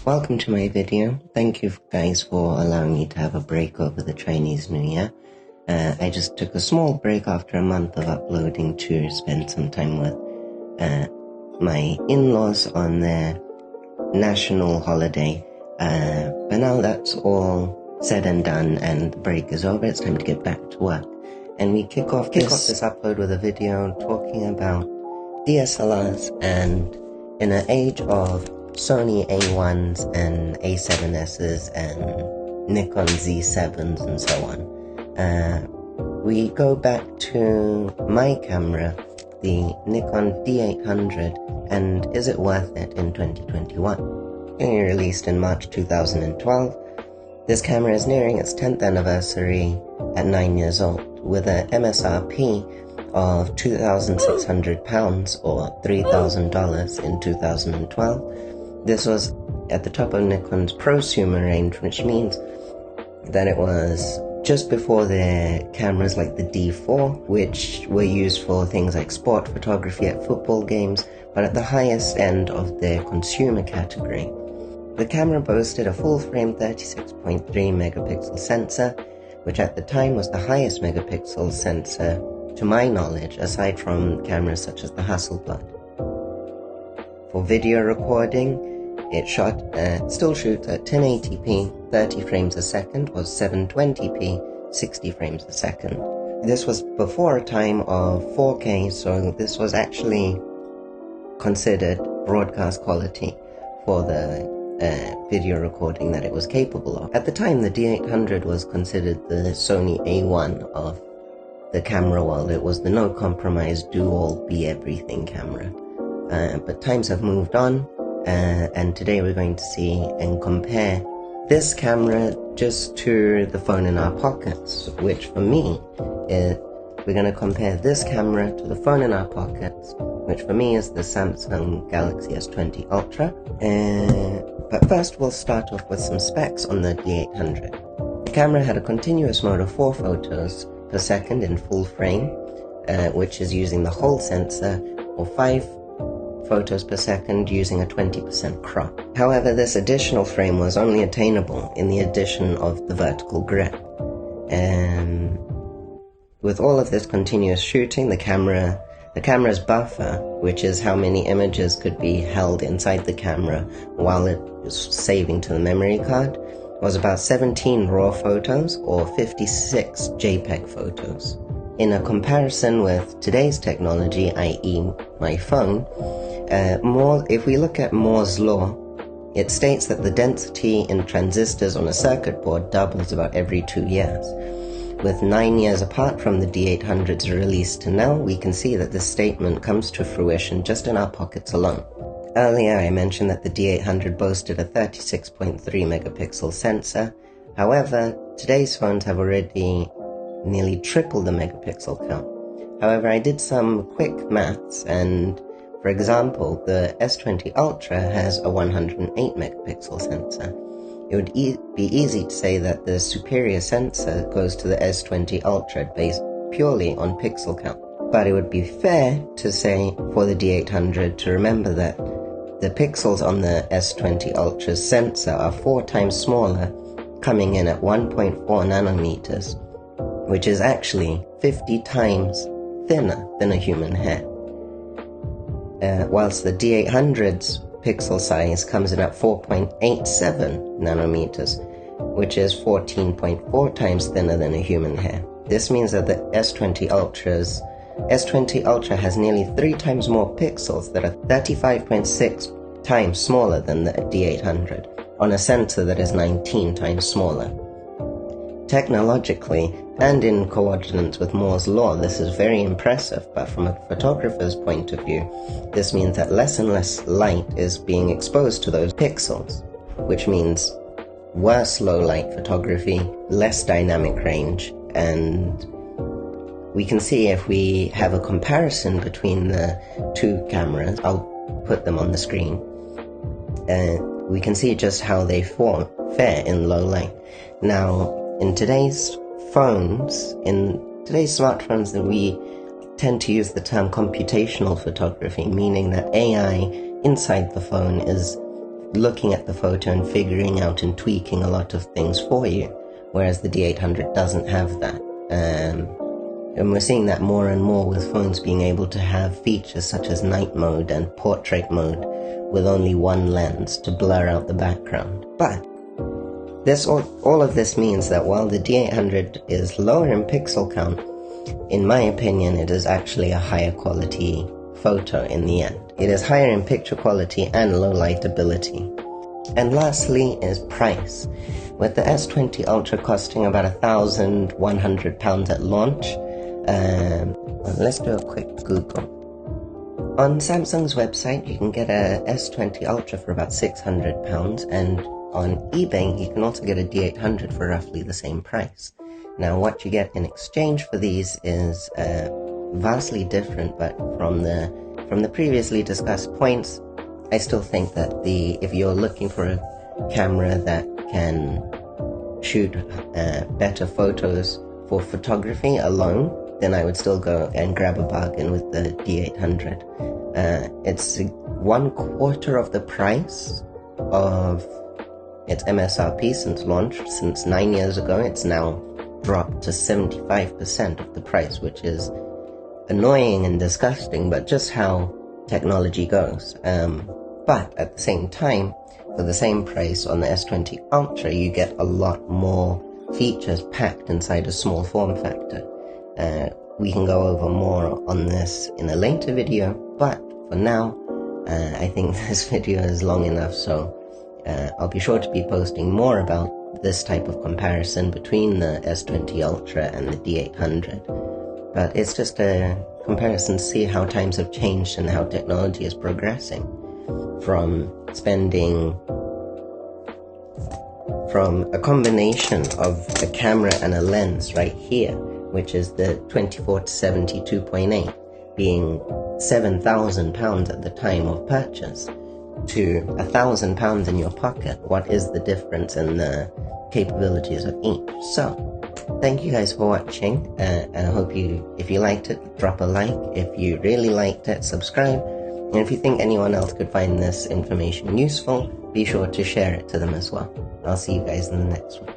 welcome to my video. Thank you guys for allowing me to have a break over the Chinese New Year. I just took a small break after a month of uploading to spend some time with my in-laws on their national holiday. But now that's all said and done and the break is over, it's time to get back to work. And we kick off this upload with a video talking about DSLRs, and in an age of Sony A1s and A7Ss and Nikon Z7s and so on. We go back to my camera, the Nikon D800, and is it worth it in 2021? Being released in March 2012, this camera is nearing its 10th anniversary at 9 years old, with an MSRP of £2,600 or $3,000 in 2012. This was at the top of Nikon's prosumer range, which means that it was just before their cameras like the D4, which were used for things like sport photography at football games, but at the highest end of their consumer category. The camera boasted a full-frame 36.3 megapixel sensor, which at the time was the highest megapixel sensor to my knowledge, aside from cameras such as the Hasselblad. For video recording, it still shoots at 1080p 30 frames a second or 720p 60 frames a second. This was before a time of 4K, so this was actually considered broadcast quality for the video recording that it was capable of. At the time, the D800 was considered the Sony A1 of the camera world. It was the no compromise, do all, be everything camera. But times have moved on, and today we're going to see and compare this camera just to the phone in our pockets, which for me is, we're going to compare this camera to the phone in our pockets, which for me is the Samsung Galaxy S20 Ultra. But first we'll start off with some specs on the D800. The camera had a continuous mode of 4 photos per second in full frame, which is using the whole sensor, or 5 photos per second using a 20% crop. However, this additional frame was only attainable in the addition of the vertical grip. With all of this continuous shooting, the camera's buffer, which is how many images could be held inside the camera while it was saving to the memory card, was about 17 RAW photos or 56 JPEG photos. In a comparison with today's technology, i.e. my phone, if we look at Moore's law, it states that the density in transistors on a circuit board doubles about every 2 years. With 9 years apart from the D800's release to now, we can see that this statement comes to fruition just in our pockets alone. Earlier I mentioned that the D800 boasted a 36.3 megapixel sensor. However, today's phones have already nearly tripled the megapixel count. However, I did some quick maths, and for example, the S20 Ultra has a 108 megapixel sensor. It would be easy to say that the superior sensor goes to the S20 Ultra based purely on pixel count. But it would be fair to say for the D800 to remember that the pixels on the S20 Ultra's sensor are 4 times smaller, coming in at 1.4 nanometers, which is actually 50 times thinner than a human hair. Whilst the D800's pixel size comes in at 4.87 nanometers, which is 14.4 times thinner than a human hair. This means that the S20 Ultra has nearly 3 times more pixels that are 35.6 times smaller than the D800 on a sensor that is 19 times smaller. Technologically, and in coordinates with Moore's law, this is very impressive, but from a photographer's point of view, this means that less and less light is being exposed to those pixels, which means worse low light photography, less dynamic range, and we can see if we have a comparison between the two cameras, I'll put them on the screen, we can see just how they fare in low light. Now, in today's smartphones, that we tend to use the term computational photography, meaning that AI inside the phone is looking at the photo and figuring out and tweaking a lot of things for you, whereas the D800 doesn't have that. And we're seeing that more and more with phones being able to have features such as night mode and portrait mode with only one lens to blur out the background. But all of this means that while the D800 is lower in pixel count, in my opinion, it is actually a higher quality photo in the end. It is higher in picture quality and low light ability. And lastly is price. With the S20 Ultra costing about £1,100 at launch, let's do a quick Google. On Samsung's website, you can get a S20 Ultra for about £600, and on eBay, you can also get a D800 for roughly the same price. Now, what you get in exchange for these is vastly different, but from the previously discussed points, I still think that if you're looking for a camera that can shoot better photos for photography alone, then I would still go and grab a bargain with the D800. It's 1/4 of the price of its MSRP since launch. Since 9 years ago, it's now dropped to 75% of the price, which is annoying and disgusting, but just how technology goes. But at the same time, for the same price on the S20 Ultra, you get a lot more features packed inside a small form factor. We can go over more on this in a later video, but for now, I think this video is long enough, so I'll be sure to be posting more about this type of comparison between the S20 Ultra and the D800. But it's just a comparison to see how times have changed and how technology is progressing. From a combination of a camera and a lens right here, which is the 24-70 2.8, being £7,000 at the time of purchase, to £1,000 in your pocket. What is the difference in the capabilities of each? So, thank you guys for watching. I hope if you liked it, drop a like. If you really liked it, subscribe. And if you think anyone else could find this information useful, be sure to share it to them as well. I'll see you guys in the next one.